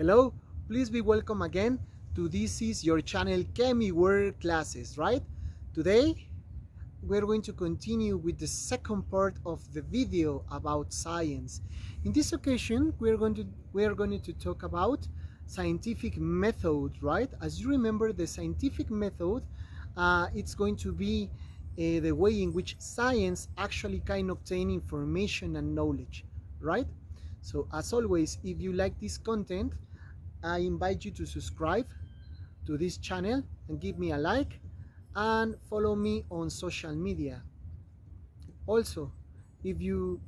Hello, please be welcome again to this is your channel ChemiWorldClasses, right? Today we're going to continue with the second part of the video about science. In this occasion, we're going to talk about scientific method, right? As you remember, the scientific method, it's going to be the way in which science actually can obtain information and knowledge, right? So as always, if you like this content, I invite you to subscribe to this channel and give me a like and follow me on social media. Also, if you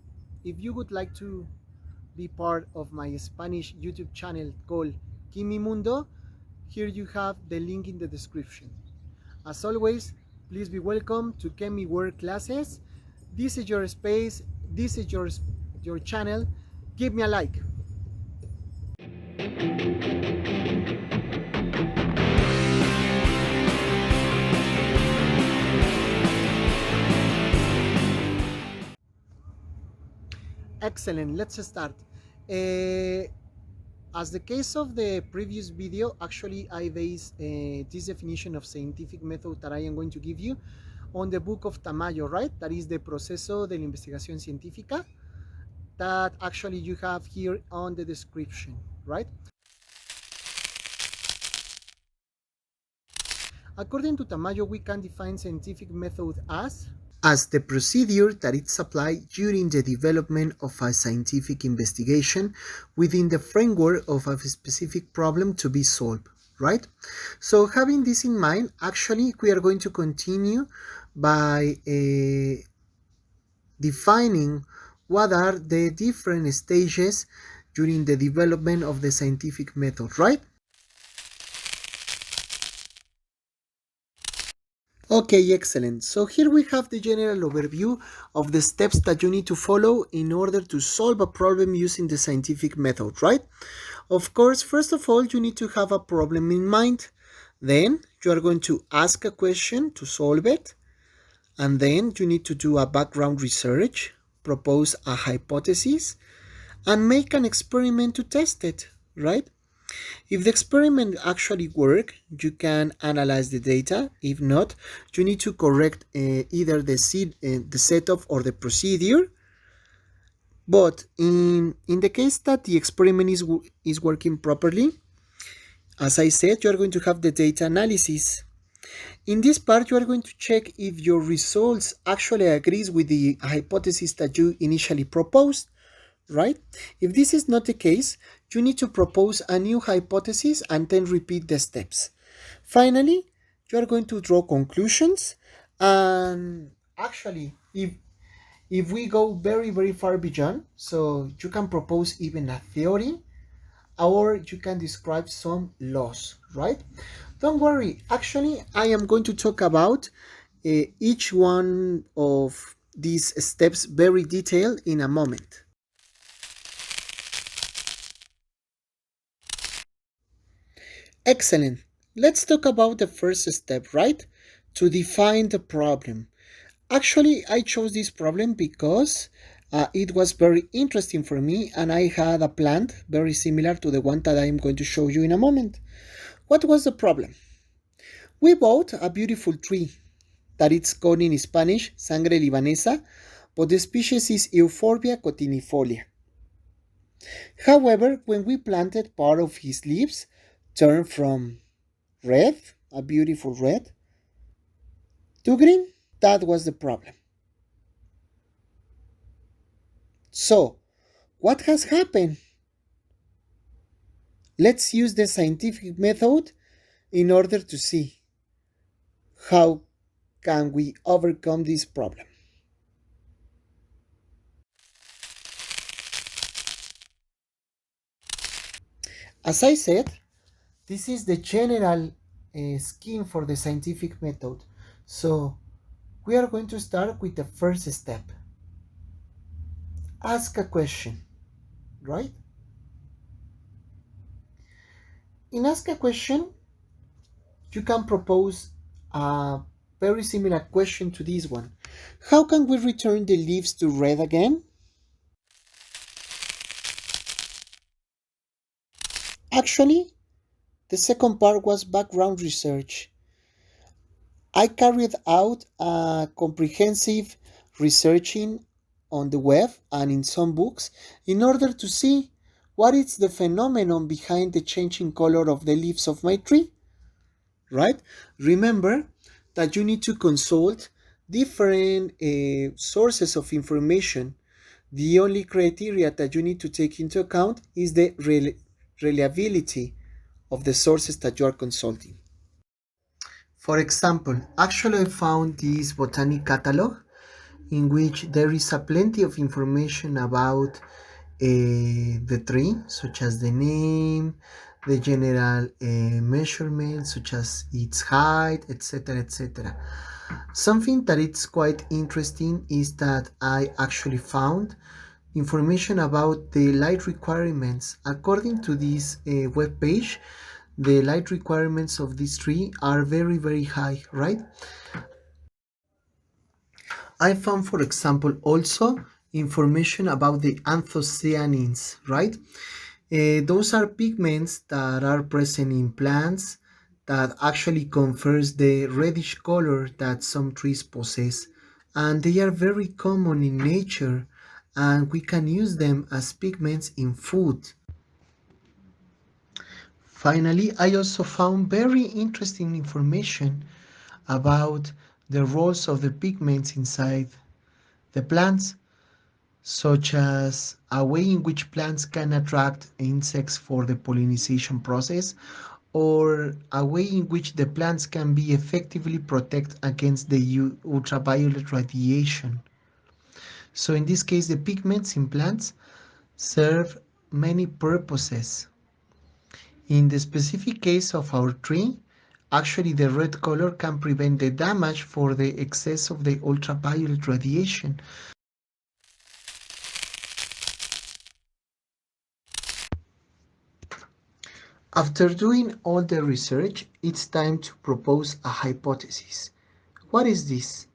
would like to be part of my Spanish YouTube channel called Kimi Mundo, here you have the link in the description. As always, please be welcome to ChemiWorldClasses. This is your space, this is your channel. Give me a like. Excellent, let's start. As the case of the previous video, actually I based this definition of scientific method that I am going to give you on the book of Tamayo, right? That is the Proceso de la Investigación Científica that actually you have here on the description, right? According to Tamayo, we can define scientific method as the procedure that is applied during the development of a scientific investigation within the framework of a specific problem to be solved, right? So having this in mind, actually we are going to continue by defining what are the different stages during the development of the scientific method, right? Okay, excellent. So here we have the general overview of the steps that you need to follow in order to solve a problem using the scientific method, right? Of course, first of all, you need to have a problem in mind. Then you are going to ask a question to solve it. And then you need to do a background research, propose a hypothesis, and make an experiment to test it, right? If the experiment actually works, you can analyze the data. If not, you need to correct either the setup or the procedure. But in the case that the experiment is working properly, as I said, you are going to have the data analysis. In this part, you are going to check if your results actually agrees with the hypothesis that you initially proposed, right? If this is not the case, you need to propose a new hypothesis and then repeat the steps. Finally, you are going to draw conclusions, and actually, if we go very far beyond, so you can propose even a theory, or you can describe some laws, right? Don't worry, actually I am going to talk about each one of these steps very detailed in a moment. Excellent. Let's talk about the first step, right? To define the problem. Actually, I chose this problem because it was very interesting for me, and I had a plant very similar to the one that I'm going to show you in a moment. What was the problem? We bought a beautiful tree that it's called in Spanish sangre libanesa, but the species is Euphorbia cotinifolia. However, when we planted, part of his leaves turned from red, a beautiful red, to green. That was the problem. So, what has happened? Let's use the scientific method in order to see how can we overcome this problem. As I said, this is the general scheme for the scientific method. So we are going to start with the first step. Ask a question, right? In ask a question, you can propose a very similar question to this one. How can we return the leaves to red again? Actually, the second part was background research. I carried out a comprehensive researching on the web and in some books in order to see what is the phenomenon behind the changing color of the leaves of my tree, right? Remember that you need to consult different sources of information. The only criteria that you need to take into account is the reliability of the sources that you are consulting. For example, actually I found this botanic catalog in which there is a plenty of information about the tree, such as the name, the general measurements, such as its height, etc., etc. Something that is quite interesting is that I actually found information about the light requirements. According to this web page, the light requirements of this tree are very, very high, right? I found, for example, also information about the anthocyanins, right? Those are pigments that are present in plants that actually confers the reddish color that some trees possess. And they are very common in nature, and we can use them as pigments in food. Finally, I also found very interesting information about the roles of the pigments inside the plants, such as a way in which plants can attract insects for the pollination process, or a way in which the plants can be effectively protected against the ultraviolet radiation. So in this case, the pigments in plants serve many purposes. In the specific case of our tree, actually the red color can prevent the damage for the excess of the ultraviolet radiation. After doing all the research, it's time to propose a hypothesis. What is this?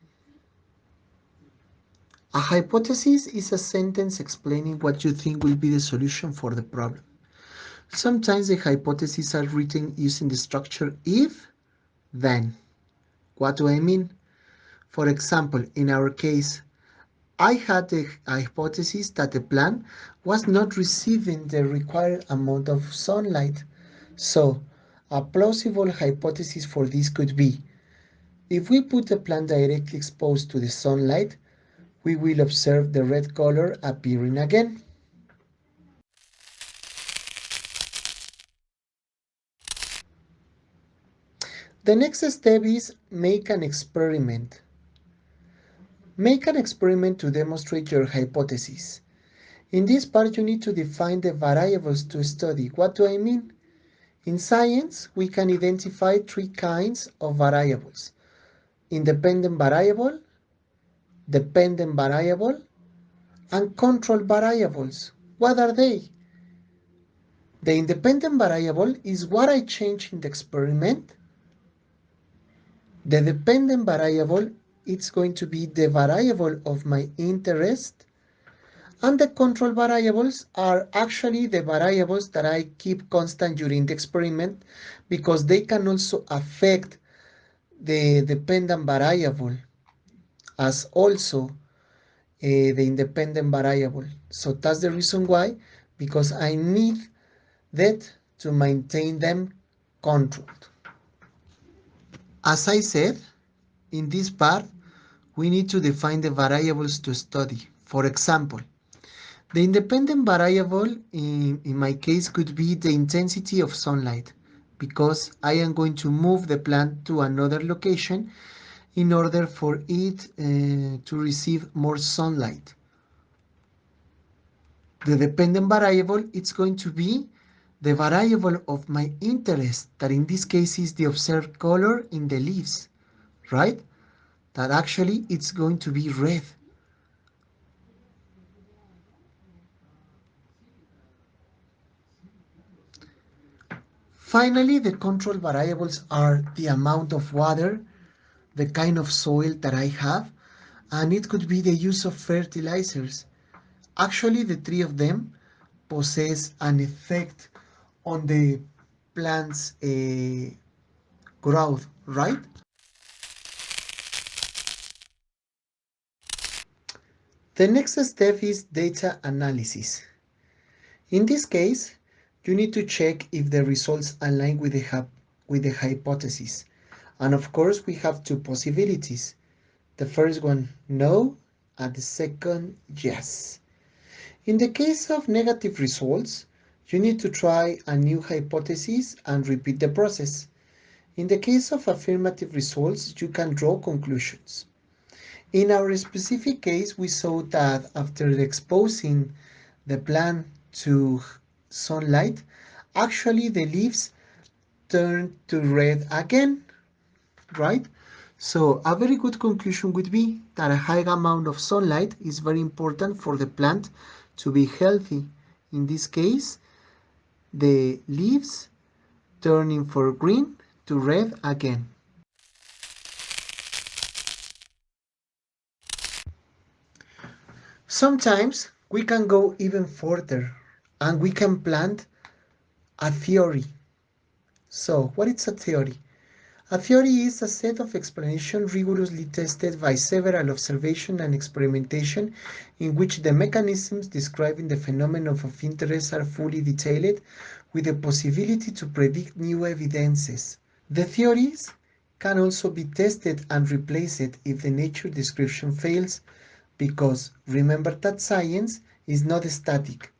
A hypothesis is a sentence explaining what you think will be the solution for the problem. Sometimes the hypotheses are written using the structure if, then. What do I mean? For example, in our case, I had a hypothesis that the plant was not receiving the required amount of sunlight. So, a plausible hypothesis for this could be, if we put the plant directly exposed to the sunlight, we will observe the red color appearing again. The next step is make an experiment. Make an experiment to demonstrate your hypothesis. In this part, you need to define the variables to study. What do I mean? In science, we can identify three kinds of variables: independent variable, dependent variable, and control variables. What are they? The independent variable is what I change in the experiment. The dependent variable is going to be the variable of my interest. And the control variables are actually the variables that I keep constant during the experiment because they can also affect the dependent variable as also the independent variable. So that's the reason why, because I need that to maintain them controlled. As I said, in this part, we need to define the variables to study. For example, the independent variable in my case could be the intensity of sunlight, because I am going to move the plant to another location in order for it to receive more sunlight. The dependent variable is going to be the variable of my interest, that in this case is the observed color in the leaves, right? That actually it's going to be red. Finally, the control variables are the amount of water, the kind of soil that I have, and it could be the use of fertilizers. Actually, the three of them possess an effect on the plant's growth, right? The next step is data analysis. In this case, you need to check if the results align with the hypothesis. And of course, we have two possibilities. The first one, no, and the second, yes. In the case of negative results, you need to try a new hypothesis and repeat the process. In the case of affirmative results, you can draw conclusions. In our specific case, we saw that after exposing the plant to sunlight, actually the leaves turn to red again, right? So a very good conclusion would be that a high amount of sunlight is very important for the plant to be healthy. In this case, the leaves turning from green to red again. Sometimes we can go even further and we can plant a theory. So, what is a theory? A theory is a set of explanations rigorously tested by several observation and experimentation in which the mechanisms describing the phenomena of interest are fully detailed with the possibility to predict new evidences. The theories can also be tested and replaced if the nature description fails because remember that science is not static.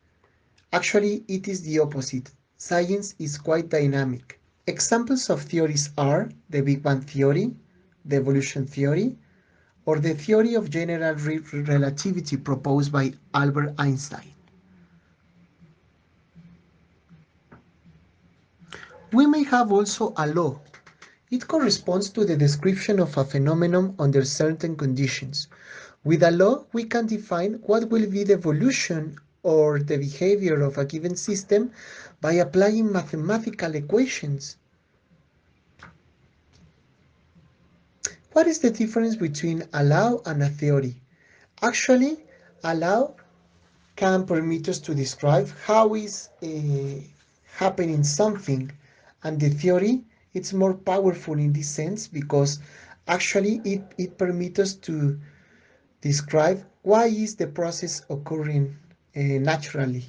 Actually, it is the opposite. Science is quite dynamic. Examples of theories are the Big Bang theory, the evolution theory, or the theory of general relativity proposed by Albert Einstein. We may have also a law. It corresponds to the description of a phenomenon under certain conditions. With a law, we can define what will be the evolution or the behavior of a given system by applying mathematical equations. What is the difference between a law and a theory? Actually, a law can permit us to describe how is happening something, and the theory it's more powerful in this sense because actually it permits us to describe why is the process occurring naturally.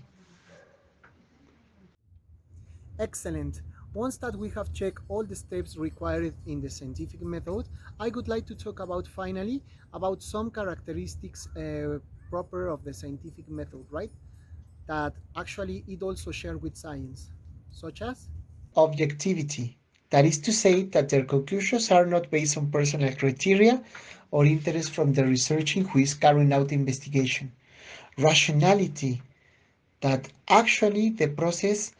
Excellent. Once that we have checked all the steps required in the scientific method, I would like to talk about finally about some characteristics proper of the scientific method, right? That actually it also shared with science, such as objectivity. That is to say that their conclusions are not based on personal criteria or interest from the researcher who is carrying out the investigation. Rationality, that actually the process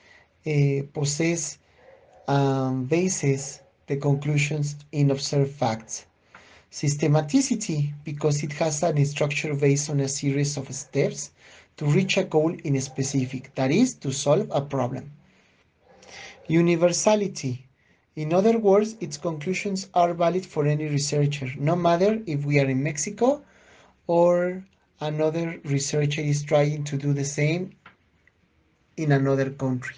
possess bases the conclusions in observed facts. Systematicity, because it has a structure based on a series of steps to reach a goal in a specific, that is, to solve a problem. Universality, in other words, its conclusions are valid for any researcher, no matter if we are in Mexico or another researcher is trying to do the same in another country.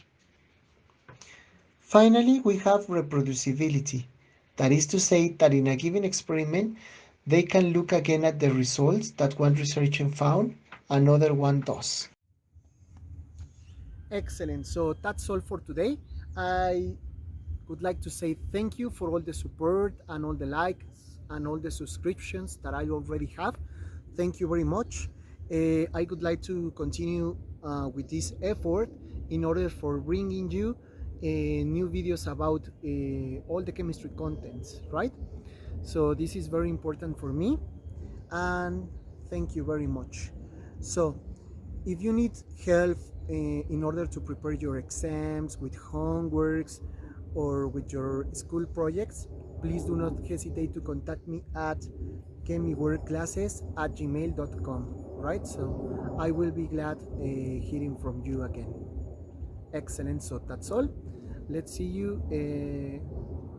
Finally, we have reproducibility. That is to say that in a given experiment, they can look again at the results that one researcher found, another one does. Excellent. So that's all for today. I would like to say thank you for all the support and all the likes and all the subscriptions that I already have. Thank you very much. I would like to continue with this effort in order for bringing you new videos about all the chemistry contents, right? So this is very important for me, and thank you very much. So if you need help in order to prepare your exams with homeworks or with your school projects, please do not hesitate to contact me at ChemiWorldClasses@gmail.com, right? So I will be glad hearing from you again. Excellent. So that's all. Let's see you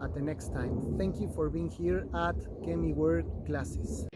at the next time. Thank you for being here at ChemiWorldClasses.